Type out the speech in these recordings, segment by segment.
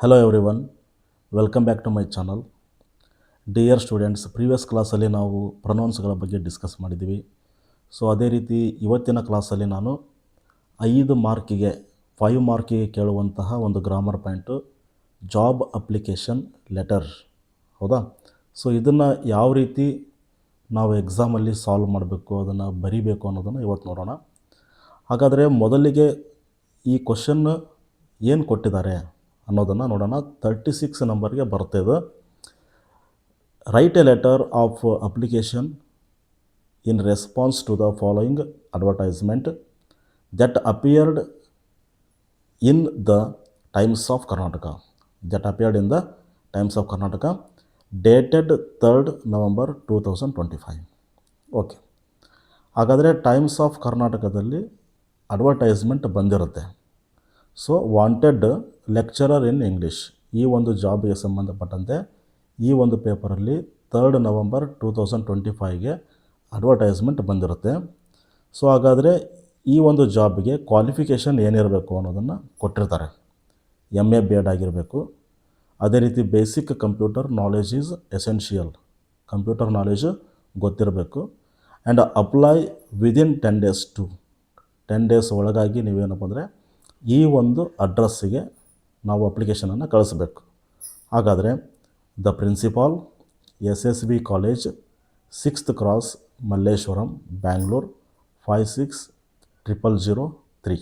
Hello everyone, welcome back to my channel. Dear students, previous ಕ್ಲಾಸಲ್ಲಿ ನಾವು ಪ್ರೊನೌನ್ಸ್ಗಳ ಬಗ್ಗೆ discuss ಮಾಡಿದ್ದೀವಿ. ಸೊ ಅದೇ ರೀತಿ ಇವತ್ತಿನ ಕ್ಲಾಸಲ್ಲಿ ನಾನು 5 ಮಾರ್ಕಿಗೆ ಕೇಳುವಂತಹ ಒಂದು grammar point job application letter. ಹೌದಾ? ಸೊ ಇದನ್ನು ಯಾವ ರೀತಿ ನಾವು ಎಕ್ಸಾಮಲ್ಲಿ ಸಾಲ್ವ್ ಮಾಡಬೇಕು, ಅದನ್ನು ಬರಿಬೇಕು ಅನ್ನೋದನ್ನು ಇವತ್ತು ನೋಡೋಣ. ಹಾಗಾದರೆ ಮೊದಲಿಗೆ ಈ ಕ್ವಶನ್ ಏನು ಕೊಟ್ಟಿದ್ದಾರೆ ಅನ್ನೋದನ್ನು ನೋಡೋಣ. 36 ನಂಬರ್ಗೆ ಬರ್ತದೆ. Write a letter of application in response to the following advertisement that appeared in the Times of Karnataka dated 3rd November 2025. Okay, ಹಾಗಾದರೆ ಟೈಮ್ಸ್ ಆಫ್ ಕರ್ನಾಟಕದಲ್ಲಿ ಅಡ್ವರ್ಟೈಸ್ಮೆಂಟ್ ಬಂದಿರುತ್ತೆ. So wanted lecturer in English, ಈ ಒಂದು ಜಾಬ್ಗೆ ಸಂಬಂಧಪಟ್ಟಂತೆ ಈ ಒಂದು ಪೇಪರಲ್ಲಿ 3rd November 2025ಗೆ ಅಡ್ವರ್ಟೈಸ್ಮೆಂಟ್ ಬಂದಿರುತ್ತೆ. ಸೊ ಹಾಗಾದರೆ ಈ ಒಂದು ಜಾಬ್ಗೆ ಕ್ವಾಲಿಫಿಕೇಷನ್ ಏನಿರಬೇಕು ಅನ್ನೋದನ್ನು ಕೊಟ್ಟಿರ್ತಾರೆ. MA B.Ed ಆಗಿರಬೇಕು. ಅದೇ ರೀತಿ basic computer knowledge is essential, computer knowledge ಗೊತ್ತಿರಬೇಕು. ಆ್ಯಂಡ್ ಅಪ್ಲೈ ವಿದಿನ್ 10 ಡೇಸ್ ಒಳಗಾಗಿ ನೀವೇನಪ್ಪ ಅಂದರೆ ಈ ಒಂದು ಅಡ್ರೆಸ್ಸಿಗೆ ನಾವು ಅಪ್ಲಿಕೇಶನನ್ನು ಕಳಿಸ್ಬೇಕು. ಹಾಗಾದರೆ the principal, SSB college, 6th Cross, Malleshwaram, Bangalore 560003.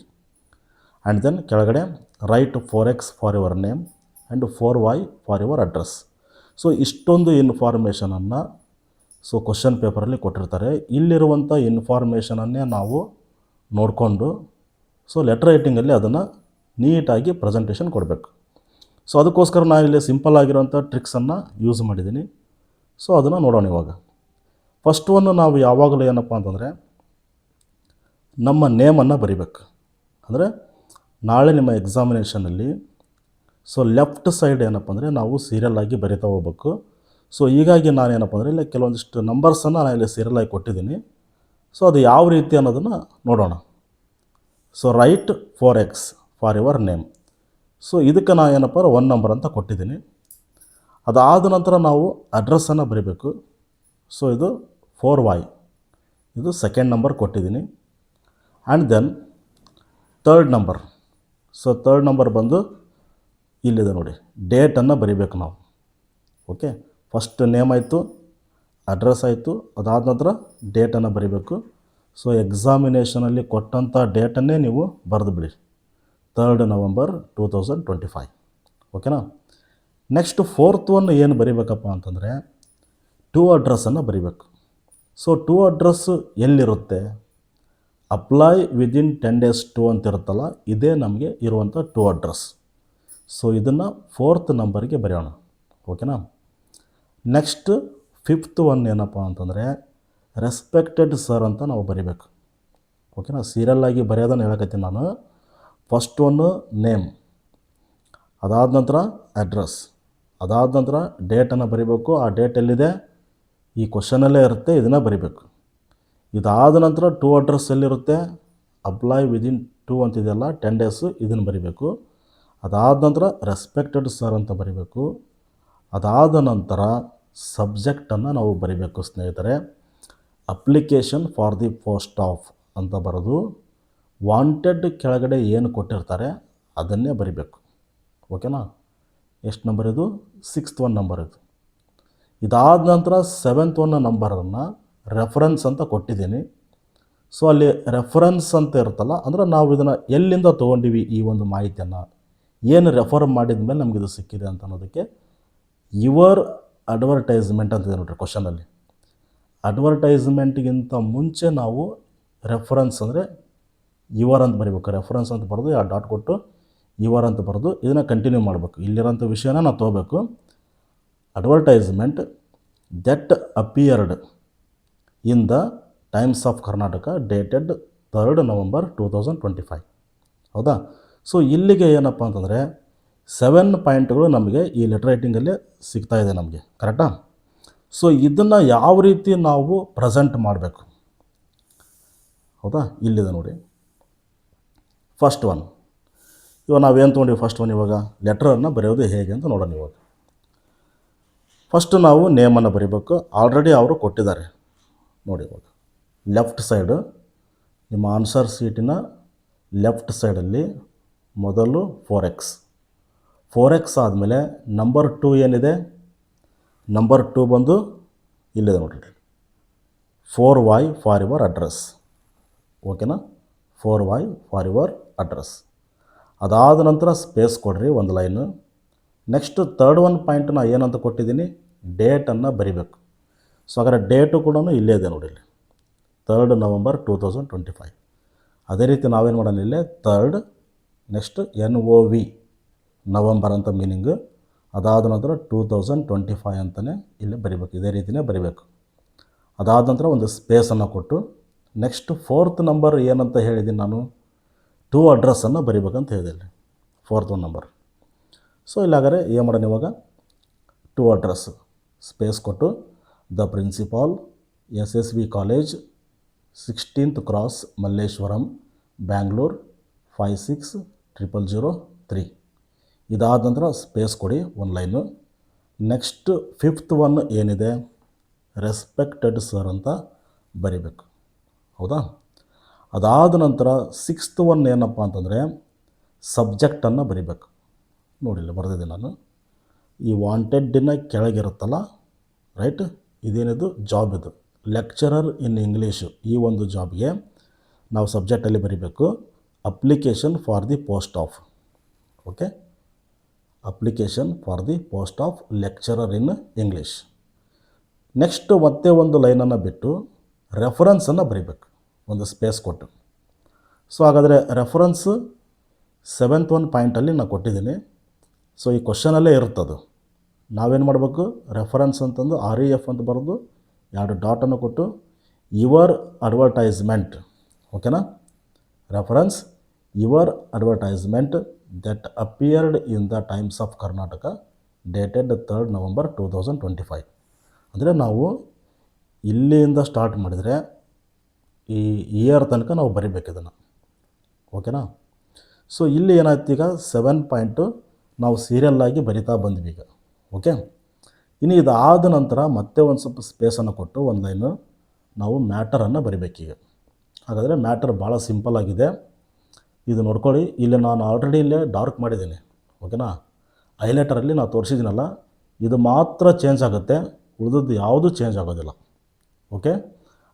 And then ಕೆಳಗಡೆ write 4X for your name and 4Y for your address. So ಇಷ್ಟೊಂದು ಇನ್ಫಾರ್ಮೇಷನನ್ನು ಕ್ವಶನ್ ಪೇಪರಲ್ಲಿ ಕೊಟ್ಟಿರ್ತಾರೆ. ಇಲ್ಲಿರುವಂಥ ಇನ್ಫಾರ್ಮೇಷನನ್ನೇ ನಾವು ನೋಡಿಕೊಂಡು ಲೆಟರ್ ರೈಟಿಂಗಲ್ಲಿ ಅದನ್ನು ನೀಟಾಗಿ ಪ್ರೆಸೆಂಟೇಷನ್ ಕೊಡಬೇಕು. ಸೊ ಅದಕ್ಕೋಸ್ಕರ ನಾನು ಇಲ್ಲಿ ಸಿಂಪಲ್ ಆಗಿರೋಂಥ ಟ್ರಿಕ್ಸನ್ನು ಯೂಸ್ ಮಾಡಿದ್ದೀನಿ. ಸೊ ಅದನ್ನು ನೋಡೋಣ ಇವಾಗ. ಫಸ್ಟ್ ಒನ್, ನಾವು ಯಾವಾಗಲೂ ಏನಪ್ಪ ಅಂತಂದರೆ ನಮ್ಮ ನೇಮನ್ನು ಬರಿಬೇಕು. ಅಂದರೆ ನಾಳೆ ನಿಮ್ಮ ಎಕ್ಸಾಮಿನೇಷನಲ್ಲಿ ಲೆಫ್ಟ್ ಸೈಡ್ ಏನಪ್ಪ ಅಂದರೆ ನಾವು ಸೀರಿಯಲ್ ಆಗಿ ಬರಿತಾ ಹೋಗ್ಬೇಕು. ಸೊ ಹೀಗಾಗಿ ನಾನೇನಪ್ಪ ಅಂದರೆ ಇಲ್ಲಿ ಕೆಲವೊಂದಿಷ್ಟು ನಂಬರ್ಸನ್ನು ನಾನು ಇಲ್ಲಿ ಸೀರಿಯಲ್ ಆಗಿ ಕೊಟ್ಟಿದ್ದೀನಿ. ಸೊ ಅದು ಯಾವ ರೀತಿ ಅನ್ನೋದನ್ನು ನೋಡೋಣ. So right 4X for your name. So ಇದಕ್ಕೆ ನಾನು ಏನಪ್ಪ 1 ನಂಬರ್ ಅಂತ ಕೊಟ್ಟಿದ್ದೀನಿ. ಅದಾದ ನಂತರ ನಾವು ಅಡ್ರೆಸ್ಸನ್ನು ಬರೀಬೇಕು. ಸೊ ಇದು 4Y, ಇದು 2nd ನಂಬರ್ ಕೊಟ್ಟಿದ್ದೀನಿ. And then 3rd number. So 3rd number ಬಂದು ಇಲ್ಲಿದೆ ನೋಡಿ, ಡೇಟನ್ನು ಬರೀಬೇಕು ನಾವು. ಓಕೆ, ಫಸ್ಟ್ ನೇಮ್ ಆಯಿತು, ಅಡ್ರೆಸ್ ಆಯಿತು, ಅದಾದ ನಂತರ ಡೇಟನ್ನು ಬರೀಬೇಕು. ಸೊ ಎಕ್ಸಾಮಿನೇಷನಲ್ಲಿ ಕೊಟ್ಟಂಥ ಡೇಟನ್ನೇ ನೀವು ಬರೆದು ಬಿಡಿ, 3rd November 2025. ಓಕೆನಾ? ನೆಕ್ಸ್ಟ್ 4th ಒನ್ ಏನು ಬರೀಬೇಕಪ್ಪ ಅಂತಂದರೆ ಟು ಅಡ್ರೆಸ್ಸನ್ನು ಬರೀಬೇಕು. ಸೊ ಟು ಅಡ್ರೆಸ್ ಎಲ್ಲಿರುತ್ತೆ? ಅಪ್ಲೈ ವಿದಿನ್ 10 days ಟು ಅಂತ ಇರುತ್ತಲ್ಲ, ಇದೇ ನಮಗೆ ಇರುವಂಥ ಟು ಅಡ್ರೆಸ್. ಸೊ ಇದನ್ನು 4th ನಂಬರಿಗೆ ಬರೆಯೋಣ. ಓಕೆನಾ? ನೆಕ್ಸ್ಟ್ 5th ಒನ್ ಏನಪ್ಪ ಅಂತಂದರೆ ರೆಸ್ಪೆಕ್ಟೆಡ್ ಸರ್ ಅಂತ ನಾವು ಬರೀಬೇಕು. ಓಕೆನಾ? ಸೀರಿಯಲ್ಲಾಗಿ ಬರೆಯೋದನ್ನು ಹೇಳಕತ್ತೀನಿ ನಾನು. ಫಸ್ಟ್ ಒನ್ನು ನೇಮ್, ಅದಾದ ನಂತರ ಅಡ್ರೆಸ್, ಅದಾದ ನಂತರ ಡೇಟನ್ನು ಬರೀಬೇಕು. ಆ ಡೇಟ್ ಎಲ್ಲಿದೆ? ಈ ಕ್ವಶನಲ್ಲೇ ಇರುತ್ತೆ, ಇದನ್ನು ಬರೀಬೇಕು. ಇದಾದ ನಂತರ ಟು ಅಡ್ರೆಸ್ ಎಲ್ಲಿರುತ್ತೆ? ಅಪ್ಲೈ ವಿದಿನ್ 2 ಅಂತಿದೆಯಲ್ಲ, 10 days, ಇದನ್ನು ಬರೀಬೇಕು. ಅದಾದ ನಂತರ ರೆಸ್ಪೆಕ್ಟೆಡ್ ಸರ್ ಅಂತ ಬರೀಬೇಕು. ಅದಾದ ನಂತರ ಸಬ್ಜೆಕ್ಟನ್ನು ನಾವು ಬರೀಬೇಕು ಸ್ನೇಹಿತರೆ. Application for the post of ಅಂತ ಬರೆದು ವಾಂಟೆಡ್ ಕೆಳಗಡೆ ಏನು ಕೊಟ್ಟಿರ್ತಾರೆ ಅದನ್ನೇ ಬರಿಬೇಕು. ಓಕೆನಾ? ಎಷ್ಟು ನಂಬರ್ ಇದು? 6th ಒನ್ ನಂಬರ್ ಇದು. ಇದಾದ ನಂತರ 7th ಒನ್ ನಂಬರನ್ನು ರೆಫರೆನ್ಸ್ ಅಂತ ಕೊಟ್ಟಿದ್ದೀನಿ. ಸೊ ಅಲ್ಲಿ ರೆಫರೆನ್ಸ್ ಅಂತ ಇರುತ್ತಲ್ಲ, ಅಂದರೆ ನಾವು ಇದನ್ನು ಎಲ್ಲಿಂದ ತೊಗೊಂಡಿವಿ, ಈ ಒಂದು ಮಾಹಿತಿಯನ್ನು ಏನು ರೆಫರ್ ಮಾಡಿದ ಮೇಲೆ ನಮಗಿದು ಸಿಕ್ಕಿದೆ ಅಂತ ಅನ್ನೋದಕ್ಕೆ ಯುವರ್ ಅಡ್ವರ್ಟೈಸ್ಮೆಂಟ್ ಅಂತಿದೆ ನೋಡಿರಿ ಕ್ವಶನಲ್ಲಿ. ಅಡ್ವರ್ಟೈಸ್ಮೆಂಟ್ಗಿಂತ ಮುಂಚೆ ನಾವು ರೆಫರೆನ್ಸ್ ಅಂದರೆ ಯುವರ್ ಅಂತ ಬರೀಬೇಕು. ರೆಫರೆನ್ಸ್ ಅಂತ ಬರೆದು ಆ ಡಾಟ್ ಕೊಟ್ಟು ಯುವರ್ ಅಂತ ಬರೆದು ಇದನ್ನು ಕಂಟಿನ್ಯೂ ಮಾಡಬೇಕು. ಇಲ್ಲಿರೋಂಥ ವಿಷಯನ ನಾವು ತೊಗೋಬೇಕು. Advertisement that appeared in the Times of Karnataka dated 3rd November 2025. ಹೌದಾ? ಸೊ ಇಲ್ಲಿಗೆ ಏನಪ್ಪ ಅಂತಂದರೆ 7 ಪಾಯಿಂಟ್ಗಳು ನಮಗೆ ಈ ಲೆಟರ್ ರೈಟಿಂಗಲ್ಲೇ ಸಿಗ್ತಾ ಇದೆ ನಮಗೆ. ಕರೆಕ್ಟಾ? ಸೊ ಇದನ್ನು ಯಾವ ರೀತಿ ನಾವು ಪ್ರೆಸೆಂಟ್ ಮಾಡಬೇಕು? ಹೌದಾ? ಇಲ್ಲಿದೆ ನೋಡಿ. ಫಸ್ಟ್ ಒನ್, ಇವಾಗ ನಾವೇನು ತೊಗೊಂಡಿವಿ ಫಸ್ಟ್ ಒನ್ ಇವಾಗ ಲೆಟ್ರನ್ನು ಬರೆಯೋದು ಹೇಗೆ ಅಂತ ನೋಡೋಣ ಇವಾಗ. ಫಸ್ಟು ನಾವು ನೇಮನ್ನು ಬರೀಬೇಕು. ಆಲ್ರೆಡಿ ಅವರು ಕೊಟ್ಟಿದ್ದಾರೆ ನೋಡಿ. ಇವಾಗ ಲೆಫ್ಟ್ ಸೈಡು ನಿಮ್ಮ ಆನ್ಸರ್ ಸೀಟಿನ ಲೆಫ್ಟ್ ಸೈಡಲ್ಲಿ ಮೊದಲು 4x ಆದಮೇಲೆ ನಂಬರ್ 2 ಏನಿದೆ, ನಂಬರ್ 2 ಬಂದು ಇಲ್ಲಿದೆ ನೋಡಿರಿ, 4y ಫಾರ್ ಯುವರ್ ಅಡ್ರೆಸ್. ಓಕೆನಾ, 4y ಫಾರ್ ಯುವರ್ ಅಡ್ರೆಸ್. ಅದಾದ ನಂತರ ಸ್ಪೇಸ್ ಕೊಡ್ರಿ ಒಂದು line. Next third one point ನಾನು ಏನಂತ ಕೊಟ್ಟಿದ್ದೀನಿ, ಡೇಟನ್ನು ಬರಿಬೇಕು. ಸೊ ಹಾಗಾದ್ರೆ ಡೇಟು ಕೂಡ ಇಲ್ಲೇ ಇದೆ ನೋಡಿ, ಇಲ್ಲಿ 3rd ನವಂಬರ್ 2025. ಅದೇ ರೀತಿ ನಾವೇನು ಮಾಡೋಣ, ಇಲ್ಲೇ 3rd, ನೆಕ್ಸ್ಟ್ NOV ನವಂಬರ್ ಅಂತ ಮೀನಿಂಗು. ಅದಾದ ನಂತರ 2025 ಅಂತಲೇ ಇಲ್ಲಿ ಬರಿಬೇಕು, ಇದೇ ರೀತಿಯೇ ಬರಿಬೇಕು. ಅದಾದ ನಂತರ ಒಂದು ಸ್ಪೇಸನ್ನು ಕೊಟ್ಟು ನೆಕ್ಸ್ಟ್ 4th ನಂಬರ್ ಏನಂತ ಹೇಳಿದ್ದೀನಿ ನಾನು, 2 ಅಡ್ರೆಸ್ಸನ್ನು ಬರಿಬೇಕಂತ ಹೇಳಿದೆ ಇಲ್ಲಿ 4th ನಂಬರ್. ಸೊ ಇಲ್ಲಾಗಾರೆ ಏನು ಮಾಡೋಣ ಇವಾಗ, 2 ಅಡ್ರೆಸ್ ಸ್ಪೇಸ್ ಕೊಟ್ಟು the principal SSV college 16th cross Malleshwaram Bangalore 560003. ಇದಾದ ನಂತರ ಸ್ಪೇಸ್ ಕೊಡಿ ಒಂದು ಲೈನು. ನೆಕ್ಸ್ಟ್ 5th ಒನ್ ಏನಿದೆ, ರೆಸ್ಪೆಕ್ಟೆಡ್ ಸರ್ ಅಂತ ಬರಿಬೇಕು, ಹೌದಾ. ಅದಾದ ನಂತರ 6th ಒನ್ ಏನಪ್ಪ ಅಂತಂದರೆ ಸಬ್ಜೆಕ್ಟನ್ನು ಬರಿಬೇಕು. ನೋಡಿಲ್ಲ ಬರೆದಿದ್ದೆ ನಾನು, ಈ ವಾಂಟೆಡ್ಡಿನ ಕೆಳಗಿರುತ್ತಲ್ಲ, ರೈಟ್, ಇದೇನಿದು ಜಾಬ್, ಇದು ಲೆಕ್ಚರರ್ ಇನ್ ಇಂಗ್ಲೀಷು. ಈ ಒಂದು ಜಾಬ್ಗೆ ನಾವು ಸಬ್ಜೆಕ್ಟಲ್ಲಿ ಬರಿಬೇಕು application for the post of, okay, application for the post of lecturer in English. Next ಮತ್ತೆ ಒಂದು ಲೈನನ್ನು ಬಿಟ್ಟು ರೆಫರೆನ್ಸನ್ನು ಬರಿಬೇಕು ಒಂದು ಸ್ಪೇಸ್ ಕೊಟ್ಟು. ಸೊ ಹಾಗಾದರೆ ರೆಫರೆನ್ಸು 7th ಒನ್ ಪಾಯಿಂಟಲ್ಲಿ ನಾನು ಕೊಟ್ಟಿದ್ದೀನಿ. ಸೊ ಈ ಕ್ವಶನಲ್ಲೇ ಇರುತ್ತದು. ನಾವೇನು ಮಾಡಬೇಕು, ರೆಫರೆನ್ಸ್ ಅಂತಂದು REF ಅಂತ ಬರೆದು 2 ಡಾಟನ್ನು ಕೊಟ್ಟು ಯುವರ್ ಅಡ್ವರ್ಟೈಸ್ಮೆಂಟ್, ಓಕೆನಾ, reference your advertisement that appeared in the Times of Karnataka dated 3rd November 2025. ಅಂದರೆ ನಾವು ಇಲ್ಲಿಂದ ಸ್ಟಾರ್ಟ್ ಮಾಡಿದರೆ ಈ ಇಯರ್ ತನಕ ನಾವು ಬರಿಬೇಕು ಇದನ್ನು, ಓಕೆನಾ. ಸೊ ಇಲ್ಲಿ ಏನಾಯ್ತು, ಈಗ 7 ಪಾಯಿಂಟು ನಾವು ಸೀರಿಯಲ್ಲಾಗಿ ಬರಿತಾ ಬಂದ್ವಿ ಈಗ, ಓಕೆ. ಇನ್ನು ಇದಾದ ನಂತರ ಮತ್ತೆ ಒಂದು ಸ್ವಲ್ಪ ಸ್ಪೇಸನ್ನು ಕೊಟ್ಟು ಒಂದು ಲೈನು ನಾವು ಮ್ಯಾಟರನ್ನು ಬರಿಬೇಕೀಗ. ಹಾಗಾದರೆ ಮ್ಯಾಟರ್ ಭಾಳ ಸಿಂಪಲ್ ಆಗಿದೆ, ಇದು ನೋಡ್ಕೊಳ್ಳಿ. ಇಲ್ಲಿ ನಾನು ಆಲ್ರೆಡಿ ಇಲ್ಲೇ ಡಾರ್ಕ್ ಮಾಡಿದ್ದೀನಿ, ಓಕೆನಾ. ಹೈಲೈಟರಲ್ಲಿ ನಾವು ತೋರಿಸಿದ್ದೀನಲ್ಲ, ಇದು ಮಾತ್ರ ಚೇಂಜ್ ಆಗುತ್ತೆ, ಉಳಿದದ್ದು ಯಾವುದೂ ಚೇಂಜ್ ಆಗೋದಿಲ್ಲ, ಓಕೆ.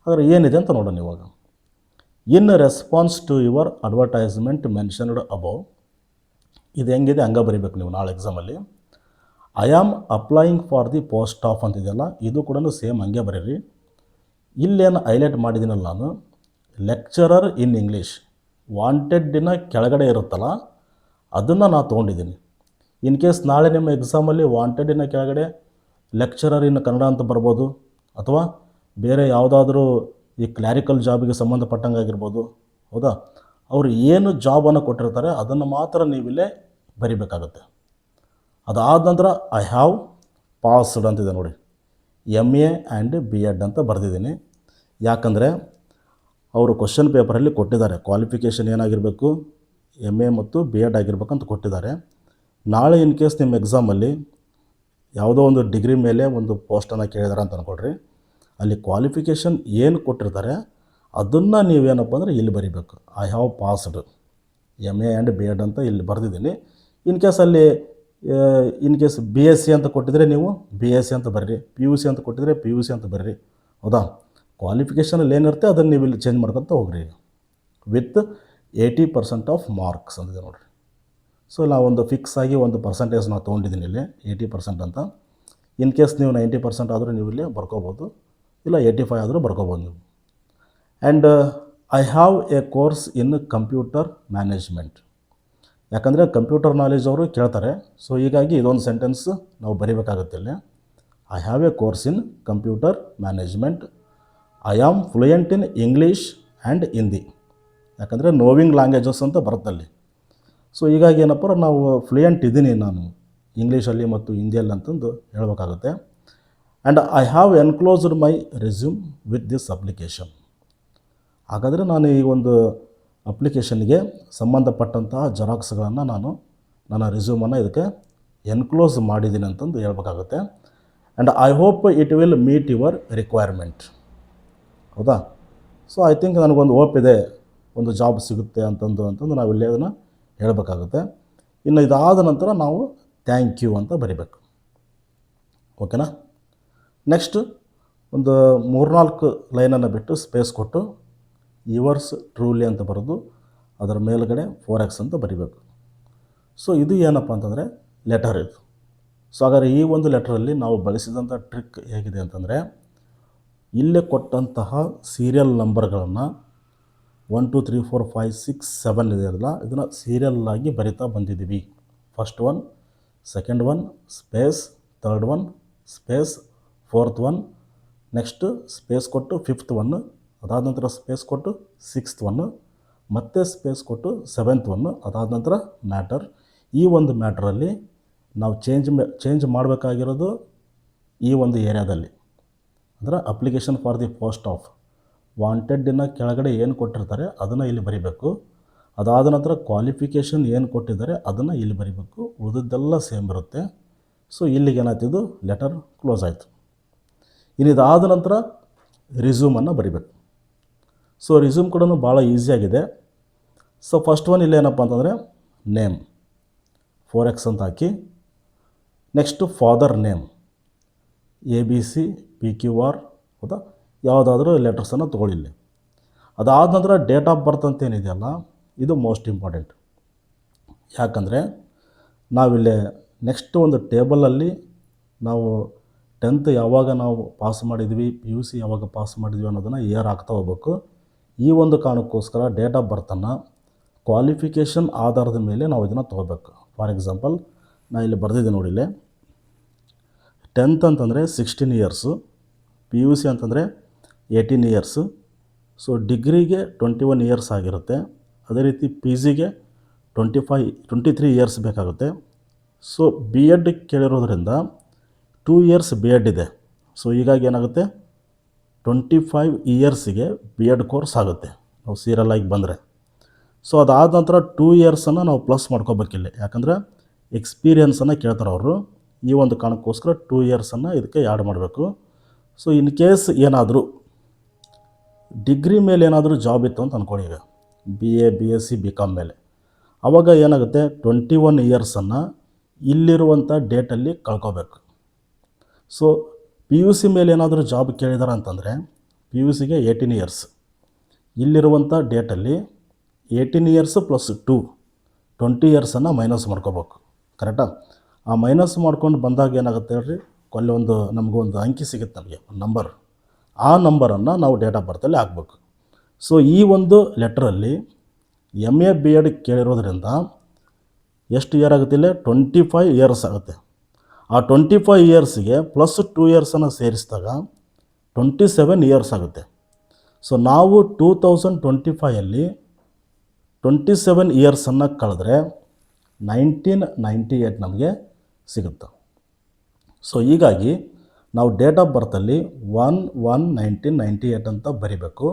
ಹಾಗಾದ್ರೆ ಏನಿದೆ ಅಂತ ನೋಡೋಣ ಇವಾಗ. In response to your advertisement mentioned above, ಇದು ಹೆಂಗಿದೆ ಹಂಗೆ ಬರೀಬೇಕು ನೀವು ನಾಳೆ ಎಕ್ಸಾಮಲ್ಲಿ. I am applying for the post of ಅಂತಿದೆಯಲ್ಲ, ಇದು ಕೂಡ ಸೇಮ್ ಹಂಗೆ ಬರೀರಿ. ಇಲ್ಲೇನು ಹೈಲೈಟ್ ಮಾಡಿದ್ದೀನಲ್ಲ ನಾನು, ಲೆಕ್ಚರರ್ ಇನ್ ಇಂಗ್ಲೀಷ್ ವಾಂಟೆಡ್ಡಿನ ಕೆಳಗಡೆ ಇರುತ್ತಲ್ಲ, ಅದನ್ನು ನಾನು ತೊಗೊಂಡಿದ್ದೀನಿ. ಇನ್ ಕೇಸ್ ನಾಳೆ ನಿಮ್ಮ ಎಕ್ಸಾಮಲ್ಲಿ ವಾಂಟೆಡ್ಡಿನ ಕೆಳಗಡೆ ಲೆಕ್ಚರರ್ ಇನ್ ಕನ್ನಡ ಅಂತ ಬರ್ಬೋದು, ಅಥವಾ ಬೇರೆ ಯಾವುದಾದ್ರೂ ಈ ಕ್ಲಾರಿಕಲ್ ಜಾಬಿಗೆ ಸಂಬಂಧಪಟ್ಟಂಗೆ ಆಗಿರ್ಬೋದು, ಹೌದಾ. ಅವರು ಏನು ಜಾಬನ್ನು ಕೊಟ್ಟಿರ್ತಾರೆ ಅದನ್ನು ಮಾತ್ರ ನೀವಿಲ್ಲೇ ಬರಿಬೇಕಾಗುತ್ತೆ. ಅದಾದ ನಂತರ ಐ ಹ್ಯಾವ್ ಪಾಸ್ಡ್ ಅಂತಿದೆ ನೋಡಿ, MA ಆ್ಯಂಡ್ B.Ed ಅಂತ ಬರೆದಿದ್ದೀನಿ. ಯಾಕಂದರೆ ಅವರು ಕ್ವಶನ್ ಪೇಪರಲ್ಲಿ ಕೊಟ್ಟಿದ್ದಾರೆ ಕ್ವಾಲಿಫಿಕೇಷನ್ ಏನಾಗಿರಬೇಕು, MA ಮತ್ತು B.Ed ಆಗಿರ್ಬೇಕಂತ ಕೊಟ್ಟಿದ್ದಾರೆ. ನಾಳೆ ಇನ್ ಕೇಸ್ ನಿಮ್ಮ ಎಕ್ಸಾಮಲ್ಲಿ ಯಾವುದೋ ಒಂದು ಡಿಗ್ರಿ ಮೇಲೆ ಒಂದು ಪೋಸ್ಟನ್ನು ಕೇಳಿದಾರೆ ಅಂತ ಅಂದ್ಕೊಳ್ರಿ, ಅಲ್ಲಿ ಕ್ವಾಲಿಫಿಕೇಷನ್ ಏನು ಕೊಟ್ಟಿರ್ತಾರೆ ಅದನ್ನು ನೀವೇನಪ್ಪ ಅಂದರೆ ಇಲ್ಲಿ ಬರಿಬೇಕು. I have passed MA and B.Ed ಅಂತ ಇಲ್ಲಿ ಬರೆದಿದ್ದೀನಿ. ಇನ್ ಕೇಸ್ ಅಲ್ಲಿ BSc ಅಂತ ಕೊಟ್ಟಿದ್ರೆ ನೀವು BSc ಅಂತ ಬರ್ರಿ, PUC ಅಂತ ಕೊಟ್ಟಿದ್ರೆ PUC ಅಂತ ಬರ್ರಿ, ಹೌದಾ. ಕ್ವಾಲಿಫಿಕೇಷನಲ್ಲಿ ಏನಿರುತ್ತೆ ಅದನ್ನು ನೀವು ಇಲ್ಲಿ ಚೇಂಜ್ ಮಾಡ್ಕೊತ ಹೋಗ್ರಿ ವಿತ್ 80% ಆಫ್ ಮಾರ್ಕ್ಸ್ ಅಂತಿದೆ ನೋಡಿರಿ. ಸೊ ನಾವು ಒಂದು ಫಿಕ್ಸ್ ಆಗಿ ಒಂದು ಪರ್ಸೆಂಟೇಜ್ ನಾವು ತೊಗೊಂಡಿದ್ದೀನಿ ಇಲ್ಲಿ 80% ಅಂತ. ಇನ್ ಕೇಸ್ ನೀವು 90% ಆದರೂ ನೀವು ಇಲ್ಲಿ ಬರ್ಕೋಬೋದು, ಇಲ್ಲ 85 ಆದರೂ ಬರ್ಕೋಬೋದು ನೀವು. And I have A course in computer management, ಯಾಕಂದರೆ ಕಂಪ್ಯೂಟರ್ ನಾಲೆಜ್ ಅವರು ಕೇಳ್ತಾರೆ. ಸೊ ಹೀಗಾಗಿ ಇದೊಂದು ಸೆಂಟೆನ್ಸ್ ನಾವು ಬರಿಬೇಕಾಗುತ್ತೆ ಇಲ್ಲಿ. I have A course in computer management, I am fluent in English and Hindi, ಯಾಕಂದರೆ ನೋವಿಂಗ್ ಲ್ಯಾಂಗ್ವೇಜಸ್ ಅಂತ ಬರುತ್ತಲ್ಲಿ. ಸೊ ಹೀಗಾಗಿ ಏನಪ್ಪ ನಾವು ಫ್ಲೂಯೆಂಟ್ ಇದ್ದೀನಿ ನಾನು ಇಂಗ್ಲೀಷಲ್ಲಿ ಮತ್ತು ಹಿಂದಿಯಲ್ಲಿ ಅಂತಂದು ಹೇಳಬೇಕಾಗುತ್ತೆ. And I have enclosed my resume with this application. ಹಾಗಾದರೆ ನಾನು ಈ ಒಂದು ಅಪ್ಲಿಕೇಶನ್ಗೆ ಸಂಬಂಧಪಟ್ಟಂತಹ ಜೆರಾಕ್ಸ್ಗಳನ್ನು ನಾನು ನನ್ನ ರಿಸ್ಯೂಮನ್ನು ಇದಕ್ಕೆ ಎನ್ಕ್ಲೋಸ್ ಮಾಡಿದ್ದೀನಿ ಅಂತಂದು ಹೇಳ್ಬೇಕಾಗುತ್ತೆ. And I hope it will meet your requirement. ಹೌದಾ? ಸೊ ಐ ಥಿಂಕ್ ನನಗೊಂದು ಹೋಪ್ ಇದೆ, ಒಂದು ಜಾಬ್ ಸಿಗುತ್ತೆ ಅಂತಂದು ನಾವಿಲ್ಲೇ ಅದನ್ನು ಹೇಳಬೇಕಾಗುತ್ತೆ. ಇನ್ನು ಇದಾದ ನಂತರ ನಾವು ಥ್ಯಾಂಕ್ ಯು ಅಂತ ಬರಿಬೇಕು. ಓಕೆನಾ? ನೆಕ್ಸ್ಟ್ ಒಂದು 3-4 ಲೈನನ್ನು ಬಿಟ್ಟು ಸ್ಪೇಸ್ ಕೊಟ್ಟು ಯುವರ್ಸ್ ಟ್ರೂಲಿ ಅಂತ ಬರೆದು ಅದರ ಮೇಲುಗಡೆ 4x ಅಂತ ಬರಿಬೇಕು. ಸೊ ಇದು ಏನಪ್ಪ ಅಂತಂದರೆ ಲೆಟರ್ ಇದು. ಸೊ ಹಾಗಾದರೆ ಈ ಒಂದು ಲೆಟರಲ್ಲಿ ನಾವು ಬಳಸಿದಂಥ ಟ್ರಿಕ್ ಹೇಗಿದೆ ಅಂತಂದರೆ, ಇಲ್ಲೇ ಕೊಟ್ಟಂತಹ ಸೀರಿಯಲ್ ನಂಬರ್ಗಳನ್ನು 1 2 3 4 5 6 7 ಇದೆಯಲ್ಲ, ಇದನ್ನು ಸೀರಿಯಲ್ಲಾಗಿ ಬರಿತಾ ಬಂದಿದ್ದೀವಿ. First one, second one, space, third one, space, fourth one, next space ಕೊಟ್ಟು 5th ಒನ್, ಅದಾದ ನಂತರ ಸ್ಪೇಸ್ ಕೊಟ್ಟು 6th ಒನ್, ಮತ್ತೆ ಸ್ಪೇಸ್ ಕೊಟ್ಟು 7th ಒನ್, ಅದಾದ ನಂತರ ಮ್ಯಾಟರ್. ಈ ಒಂದು ಮ್ಯಾಟ್ರಲ್ಲಿ ನಾವು ಚೇಂಜ್ ಮಾಡಬೇಕಾಗಿರೋದು ಈ ಒಂದು ಏರಿಯಾದಲ್ಲಿ, ಅಂದರೆ application for the post of ವಾಂಟೆಡ್ಡಿನ ಕೆಳಗಡೆ ಏನು ಕೊಟ್ಟಿರ್ತಾರೆ ಅದನ್ನು ಇಲ್ಲಿ ಬರಿಬೇಕು. ಅದಾದ ನಂತರ ಕ್ವಾಲಿಫಿಕೇಷನ್ ಏನು ಕೊಟ್ಟಿದ್ದಾರೆ ಅದನ್ನು ಇಲ್ಲಿ ಬರಿಬೇಕು. ಉಳಿದದ್ದೆಲ್ಲ ಸೇಮ್ ಇರುತ್ತೆ. ಸೊ ಇಲ್ಲಿಗೆ ಏನಾಯ್ತಿದ್ದು ಲೆಟರ್ ಕ್ಲೋಸ್ ಆಯಿತು. ಇನ್ನಿದಾದ ನಂತರ ರಿಸ್ಯೂಮನ್ನು ಬರಿಬೇಕು. ಸೊ ರಿಸ್ಯೂಮ್ ಕೂಡ ಭಾಳ ಈಸಿಯಾಗಿದೆ. ಸೊ ಫಸ್ಟ್ ಒನ್ ಇಲ್ಲಿ ಏನಪ್ಪ ಅಂತಂದರೆ ನೇಮ್ 4x ಅಂತ ಹಾಕಿ, next father name ABC PQR, ಹೌದಾ, ಯಾವುದಾದ್ರೂ ಲೆಟರ್ಸನ್ನು ತೊಗೊಳ್ಳಿಲ್ಲ. ಅದಾದ ನಂತರ ಡೇಟ್ ಆಫ್ ಬರ್ತ್ ಅಂತ ಏನಿದೆಯಲ್ಲ, ಇದು ಮೋಸ್ಟ್ ಇಂಪಾರ್ಟೆಂಟ್. ಯಾಕಂದರೆ ನಾವಿಲ್ಲಿ ನೆಕ್ಸ್ಟ್ ಒಂದು ಟೇಬಲಲ್ಲಿ ನಾವು 10th ಯಾವಾಗ ನಾವು ಪಾಸ್ ಮಾಡಿದ್ವಿ, PUC ಯಾವಾಗ ಪಾಸ್ ಮಾಡಿದ್ವಿ ಅನ್ನೋದನ್ನು ಇಯರ್ ಆಗ್ತಾ ಹೋಗ್ಬೇಕು. ಈ ಒಂದು ಕಾರಣಕ್ಕೋಸ್ಕರ ಡೇಟ್ ಆಫ್ ಬರ್ತನ್ನು ಕ್ವಾಲಿಫಿಕೇಷನ್ ಆಧಾರದ ಮೇಲೆ ನಾವು ಇದನ್ನು ತೊಗೋಬೇಕು. ಫಾರ್ ಎಕ್ಸಾಂಪಲ್ ನಾನು ಇಲ್ಲಿ ಬರೆದಿದ್ದೆ ನೋಡಿ, ಇಲ್ಲಿ 10th ಅಂತಂದರೆ 16 ಇಯರ್ಸು, PUC ಅಂತಂದರೆ 18 ಇಯರ್ಸು. ಸೊ ಡಿಗ್ರಿಗೆ 21 ಇಯರ್ಸ್ ಆಗಿರುತ್ತೆ. ಅದೇ ರೀತಿ PGಗೆ 23 ಇಯರ್ಸ್ ಬೇಕಾಗುತ್ತೆ. ಸೊ BEd ಕೇಳಿರೋದ್ರಿಂದ 2 ಇಯರ್ಸ್ BEd ಇದೆ. ಸೊ ಹೀಗಾಗಿ ಏನಾಗುತ್ತೆ 25 ಇಯರ್ಸಿಗೆ BEd ಕೋರ್ಸ್ ಆಗುತ್ತೆ ನಾವು ಸೀರಿಯಲ್ಲಾಗಿ ಬಂದರೆ. ಸೊ ಅದಾದ ನಂತರ 2 ಇಯರ್ಸನ್ನು ನಾವು ಪ್ಲಸ್ ಮಾಡ್ಕೋಬೇಕಿಲ್ಲ, ಯಾಕಂದರೆ ಎಕ್ಸ್ಪೀರಿಯನ್ಸನ್ನು ಕೇಳ್ತಾರೆ ಅವರು. ಈ ಒಂದು ಕಾರಣಕ್ಕೋಸ್ಕರ 2 ಇಯರ್ಸನ್ನು ಇದಕ್ಕೆ ಆ್ಯಡ್ ಮಾಡಬೇಕು. ಸೊ ಇನ್ ಕೇಸ್ ಏನಾದರೂ ಡಿಗ್ರಿ ಮೇಲೆ ಏನಾದರೂ ಜಾಬ್ ಇತ್ತು ಅಂತ ಅಂದ್ಕೊಳ್ಳಿ, ಈಗ BA BSc BCom ಮೇಲೆ, ಆವಾಗ ಏನಾಗುತ್ತೆ 21 ಇಯರ್ಸನ್ನು ಇಲ್ಲಿರುವಂಥ ಡೇಟಲ್ಲಿ ಕಳ್ಕೋಬೇಕು. ಸೊ PUC ಮೇಲೆ ಏನಾದರೂ ಜಾಬ್ ಕೇಳಿದಾರೆ ಅಂತಂದರೆ PUCಗೆ 18 ಇಯರ್ಸ್, ಇಲ್ಲಿರುವಂಥ ಡೇಟಲ್ಲಿ 18 ಇಯರ್ಸ್ ಪ್ಲಸ್ 20 ಇಯರ್ಸನ್ನು ಮೈನಸ್ ಮಾಡ್ಕೋಬೇಕು. ಕರೆಕ್ಟಾ? ಆ ಮೈನಸ್ ಮಾಡ್ಕೊಂಡು ಬಂದಾಗ ಏನಾಗುತ್ತೆ ಹೇಳ್ರಿ, ಕೊಲ್ಲಿ ನಮಗೊಂದು ಅಂಕಿ ಸಿಗುತ್ತೆ, ನಮಗೆ ಒಂದು ನಂಬರ್. ಆ ನಂಬರನ್ನು ನಾವು ಡೇಟ್ ಆಫ್ ಬರ್ತಲ್ಲಿ ಹಾಕಬೇಕು. ಸೊ ಈ ಒಂದು ಲೆಟ್ರಲ್ಲಿ MA BEd ಕೇಳಿರೋದ್ರಿಂದ ಎಷ್ಟು ಇಯರ್ ಆಗುತ್ತೆ, ಇಲ್ಲಿ 25 ಇಯರ್ಸ್ ಆಗುತ್ತೆ. ಆ 25 ಇಯರ್ಸಿಗೆ ಪ್ಲಸ್ 2 ಇಯರ್ಸನ್ನು ಸೇರಿಸಿದಾಗ 27 ಇಯರ್ಸ್ ಆಗುತ್ತೆ. ಸೊ ನಾವು 2025 27 ಇಯರ್ಸನ್ನು ಕಳೆದ್ರೆ 1998 ನಮಗೆ ಸಿಗುತ್ತೆ. ಸೊ ಹೀಗಾಗಿ ನಾವು ಡೇಟ್ ಆಫ್ ಬರ್ತಲ್ಲಿ 1/1/1998 ಅಂತ ಬರಿಬೇಕು.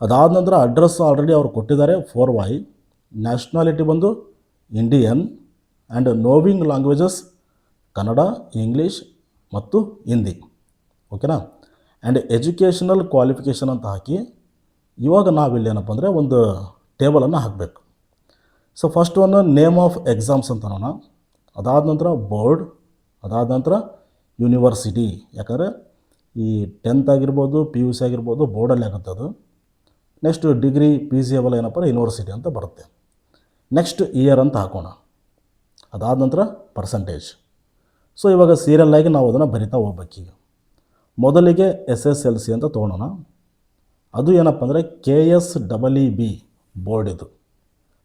ಅದಾದ ನಂತರ ಅಡ್ರೆಸ್ ಆಲ್ರೆಡಿ ಅವ್ರು ಕೊಟ್ಟಿದ್ದಾರೆ 4Y, ನ್ಯಾಷನಾಲಿಟಿ ಬಂದು Indian, and knowing languages Kannada, English ಮತ್ತು ಹಿಂದಿ. ಓಕೆನಾ? ಆ್ಯಂಡ್ ಎಜುಕೇಷನಲ್ ಕ್ವಾಲಿಫಿಕೇಷನ್ ಅಂತ ಹಾಕಿ ಇವಾಗ ನಾವಿಲ್ಲಿ ಏನಪ್ಪ ಅಂದರೆ ಒಂದು ಟೇಬಲನ್ನು ಹಾಕಬೇಕು. So first one name of exams ಅಂತ ಅನ್ನೋಣ. ಅದಾದ ನಂತರ ಬೋರ್ಡ್, ಅದಾದ ನಂತರ ಯೂನಿವರ್ಸಿಟಿ, ಯಾಕಂದರೆ ಈ 10th ಆಗಿರ್ಬೋದು PUC ಆಗಿರ್ಬೋದು ಬೋರ್ಡಲ್ಲಿ ಆಗುತ್ತೆ ಅದು. ನೆಕ್ಸ್ಟ್ ಡಿಗ್ರಿ PG ಅವೆಲ್ಲ ಏನಪ್ಪ ಯೂನಿವರ್ಸಿಟಿ ಅಂತ ಬರುತ್ತೆ. ನೆಕ್ಸ್ಟ್ ಇಯರ್ ಅಂತ ಹಾಕೋಣ. ಅದಾದ ನಂತರ ಪರ್ಸಂಟೇಜ್. ಸೊ ಇವಾಗ ಸೀರಿಯಲ್ಲಾಗಿ ನಾವು ಅದನ್ನು ಬರಿತಾ ಹೋಗ್ಬೇಕೀಗ. ಮೊದಲಿಗೆ SSLC ಅಂತ ತೊಗೊಳೋಣ. ಅದು ಏನಪ್ಪ ಅಂದರೆ KSEEB ಬೋರ್ಡ್, ಇದು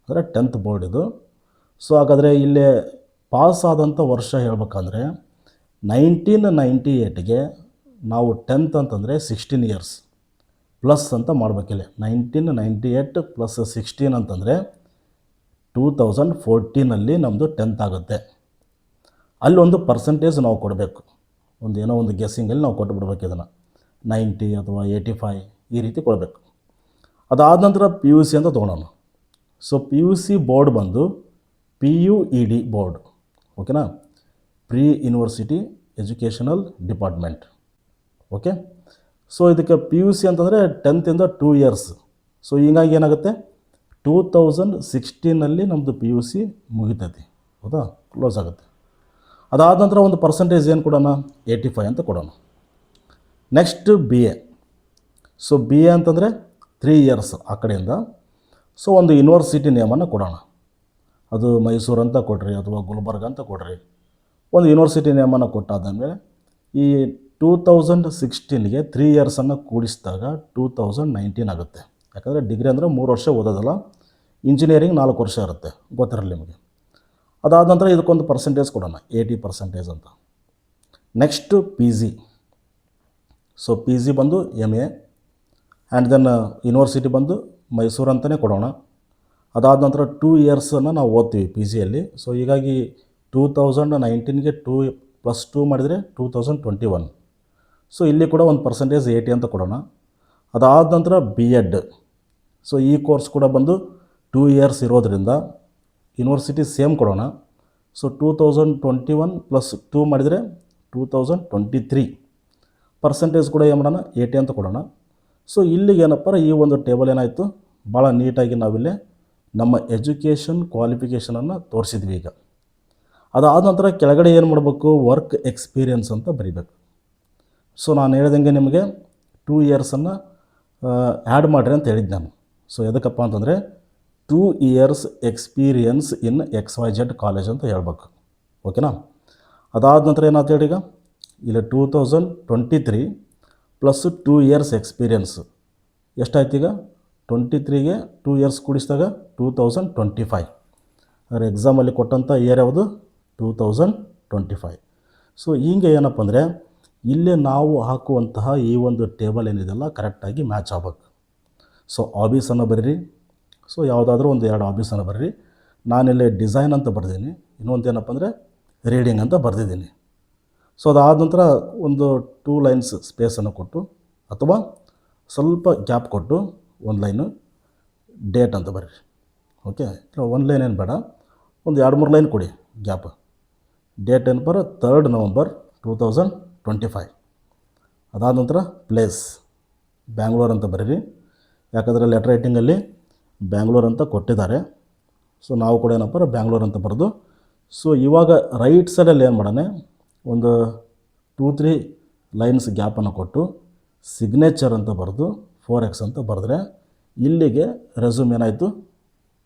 ಅಂದರೆ 10th ಬೋರ್ಡ್ ಇದು. ಸೊ ಹಾಗಾದರೆ ಇಲ್ಲಿ ಪಾಸ್ ಆದಂಥ ವರ್ಷ ಹೇಳ್ಬೇಕಂದ್ರೆ 1998ಗೆ ನಾವು 10th ಅಂತಂದರೆ 16 ಇಯರ್ಸ್ ಪ್ಲಸ್ ಅಂತ ಮಾಡಬೇಕಿಲ್ಲ. 1998 ಪ್ಲಸ್ 16 ಅಂತಂದರೆ 2014 ನಮ್ಮದು 10th ಆಗುತ್ತೆ. ಅಲ್ಲೊಂದು ಪರ್ಸೆಂಟೇಜ್ ನಾವು ಕೊಡಬೇಕು, ಏನೋ ಒಂದು ಗೆಸ್ಸಿಂಗಲ್ಲಿ ನಾವು ಕೊಟ್ಟುಬಿಡ್ಬೇಕು. ಇದನ್ನು 90 ಅಥವಾ 85 ಈ ರೀತಿ ಕೊಡಬೇಕು. ಅದಾದ ನಂತರ PUC ಅಂತ ತೊಗೊಳೋಣ. So P U C board ಬಂದು PUED ಬೋರ್ಡ್, ಓಕೆನಾ, pre university educational department. Okay, so ಇದಕ್ಕೆ PUC ಅಂತಂದರೆ 10th 2 ಇಯರ್ಸ್. ಸೊ ಹೀಗಾಗಿ ಏನಾಗುತ್ತೆ, 2016 ನಮ್ಮದು PUC ಮುಗಿತೈತಿ, ಹೌದಾ, ಕ್ಲೋಸ್ ಆಗುತ್ತೆ. ಅದಾದ ನಂತರ ಒಂದು ಪರ್ಸೆಂಟೇಜ್ ಏನು ಕೊಡೋಣ, 85 ಅಂತ ಕೊಡೋಣ. Next BA. ಸೊ BA ಅಂತಂದರೆ 3 ಇಯರ್ಸ್ ಆ ಕಡೆಯಿಂದ. ಸೊ ಒಂದು ಯೂನಿವರ್ಸಿಟಿ ನೇಮನ್ನು ಕೊಡೋಣ, ಅದು ಮೈಸೂರು ಅಂತ ಕೊಡ್ರಿ ಅಥವಾ ಗುಲ್ಬರ್ಗ ಅಂತ ಕೊಡ್ರಿ. ಒಂದು ಯೂನಿವರ್ಸಿಟಿ ನೇಮನ್ನು ಕೊಟ್ಟಾದಮೇಲೆ ಈ 2016ಗೆ 3 ಇಯರ್ಸನ್ನು ಕೂಡಿಸಿದಾಗ 2019 ಆಗುತ್ತೆ. ಯಾಕಂದರೆ ಡಿಗ್ರಿ ಅಂದರೆ 3 ವರ್ಷ ಓದೋದಲ್ಲ, ಇಂಜಿನಿಯರಿಂಗ್ 4 ವರ್ಷ ಇರುತ್ತೆ, ಗೊತ್ತಿರಲಿ ನಿಮಗೆ. ಅದಾದ ನಂತರ ಇದಕ್ಕೊಂದು ಪರ್ಸೆಂಟೇಜ್ ಕೊಡೋಣ, 80% ಅಂತ. Next PG. ಸೊ PG ಬಂದು MA ಆ್ಯಂಡ್ ದೆನ್ ಯೂನಿವರ್ಸಿಟಿ ಬಂದು ಮೈಸೂರು ಅಂತಲೇ ಕೊಡೋಣ. ಅದಾದ ನಂತರ 2 ಇಯರ್ಸನ್ನು ನಾವು ಓದ್ತೀವಿ PGಯಲ್ಲಿ. ಸೊ ಹೀಗಾಗಿ 2019ಗೆ 2 + 2 ಮಾಡಿದರೆ 2021. ಸೊ ಇಲ್ಲಿ ಕೂಡ ಒಂದು ಪರ್ಸೆಂಟೇಜ್ 80 ಅಂತ ಕೊಡೋಣ. ಅದಾದ ನಂತರ B.Ed. ಸೊ ಈ ಕೋರ್ಸ್ ಕೂಡ ಬಂದು 2 ಇಯರ್ಸ್ ಇರೋದರಿಂದ ಯೂನಿವರ್ಸಿಟಿ ಸೇಮ್ ಕೊಡೋಣ. ಸೊ 2021 + 2 ಮಾಡಿದರೆ 2023. ಪರ್ಸೆಂಟೇಜ್ ಕೂಡ ಏನು ಮಾಡೋಣ, 80 ಅಂತ ಕೊಡೋಣ. ಸೊ ಇಲ್ಲಿಗೆ ಏನಪ್ಪ, ಈ ಒಂದು ಟೇಬಲ್ ಏನಾಯಿತು, ಭಾಳ ನೀಟಾಗಿ ನಾವಿಲ್ಲಿ ನಮ್ಮ ಎಜುಕೇಷನ್ ಕ್ವಾಲಿಫಿಕೇಷನನ್ನು ತೋರಿಸಿದ್ವಿ. ಈಗ ಅದಾದ ನಂತರ ಕೆಳಗಡೆ ಏನು ಮಾಡಬೇಕು, ವರ್ಕ್ ಎಕ್ಸ್ಪೀರಿಯನ್ಸ್ ಅಂತ ಬರೀಬೇಕು. ಸೊ ನಾನು ಹೇಳ್ದಂಗೆ ನಿಮಗೆ 2 ಇಯರ್ಸನ್ನು ಆ್ಯಡ್ ಮಾಡಿರಿ ಅಂತ ಹೇಳಿದ್ದು ನಾನು. ಸೊ ಎದಕ್ಕಪ್ಪ ಅಂತಂದರೆ 2 years experience in XYZ college ಅಂತ ಹೇಳ್ಬೇಕು, ಓಕೆನಾ. ಅದಾದ ನಂತರ ಏನಾಯ್ತು ಹೇಳಿ, ಈಗ ಇಲ್ಲಿ 2023 + 2 ಇಯರ್ಸ್ ಎಕ್ಸ್ಪೀರಿಯನ್ಸ್ ಎಷ್ಟಾಯ್ತು, ಈಗ 23ಗೆ 2 ಇಯರ್ಸ್ ಕೂಡಿಸಿದಾಗ 2025. ಅದರ ಎಕ್ಸಾಮಲ್ಲಿ ಕೊಟ್ಟಂಥ ಇಯರ್ ಯಾವುದು, 2025. ಸೊ ಹೀಗೆ ಏನಪ್ಪ ಅಂದರೆ ಇಲ್ಲಿ ನಾವು ಹಾಕುವಂತಹ ಈ ಒಂದು ಟೇಬಲ್ ಏನಿದೆಲ್ಲ ಕರೆಕ್ಟಾಗಿ ಮ್ಯಾಚ್ ಆಗಬೇಕು. ಸೊ ಹಾಬೀಸನ್ನು ಬರೀರಿ. ಸೊ ಯಾವುದಾದ್ರೂ ಒಂದು 2 ಹಾಬೀಸನ್ನು ಬರೀರಿ. ನಾನಿಲ್ಲಿ ಡಿಸೈನ್ ಅಂತ ಬರ್ದೀನಿ, ಇನ್ನೊಂದು ಏನಪ್ಪ ಅಂದರೆ ರೀಡಿಂಗ್ ಅಂತ ಬರೆದಿದ್ದೀನಿ. ಸೊ ಅದಾದ ನಂತರ ಒಂದು 2 ಲೈನ್ಸ್ ಸ್ಪೇಸನ್ನು ಕೊಟ್ಟು ಅಥವಾ ಸ್ವಲ್ಪ ಗ್ಯಾಪ್ ಕೊಟ್ಟು ಒಂದು ಲೈನು ಡೇಟ್ ಅಂತ ಬರೀರಿ. ಓಕೆ, 1 ಲೈನ್ ಏನು ಬೇಡ, ಒಂದು 2-3 ಲೈನ್ ಕೊಡಿ ಗ್ಯಾಪ್. ಡೇಟ್ ಏನಪ್ಪ, 3rd November 2025. ಅದಾದ ನಂತರ ಪ್ಲೇಸ್ ಬ್ಯಾಂಗ್ಳೂರ್ ಅಂತ ಬರೀರಿ. ಯಾಕಂದರೆ ಲೆಟರ್ ರೈಟಿಂಗಲ್ಲಿ ಬ್ಯಾಂಗ್ಳೂರ್ ಅಂತ ಕೊಟ್ಟಿದ್ದಾರೆ. ಸೊ ನಾವು ಕೂಡ ಏನಪ್ಪ ಬ್ಯಾಂಗ್ಳೂರ್ ಅಂತ ಬರೆದು, ಸೊ ಇವಾಗ ರೈಟ್ ಸೈಡಲ್ಲಿ ಏನು ಮಾಡೋಣ, ಒಂದು 2-3 ಲೈನ್ಸ್ ಗ್ಯಾಪನ್ನು ಕೊಟ್ಟು ಸಿಗ್ನೇಚರ್ ಅಂತ ಬರೆದು 4x ಅಂತ ಬರೆದ್ರೆ ಇಲ್ಲಿಗೆ ರೆಸ್ಯೂಮ್ ಏನಾಯಿತು,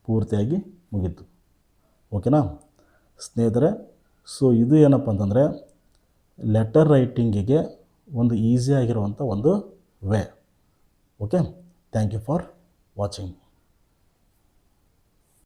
ಪೂರ್ತಿಯಾಗಿ ಮುಗೀತು. ಓಕೆನಾ ಸ್ನೇಹಿತರೆ. ಸೊ ಇದು ಏನಪ್ಪ ಅಂತಂದರೆ ಲೆಟರ್ ರೈಟಿಂಗಿಗೆ ಒಂದು ಈಸಿಯಾಗಿರುವಂಥ ಒಂದು way. Okay, thank you for watching.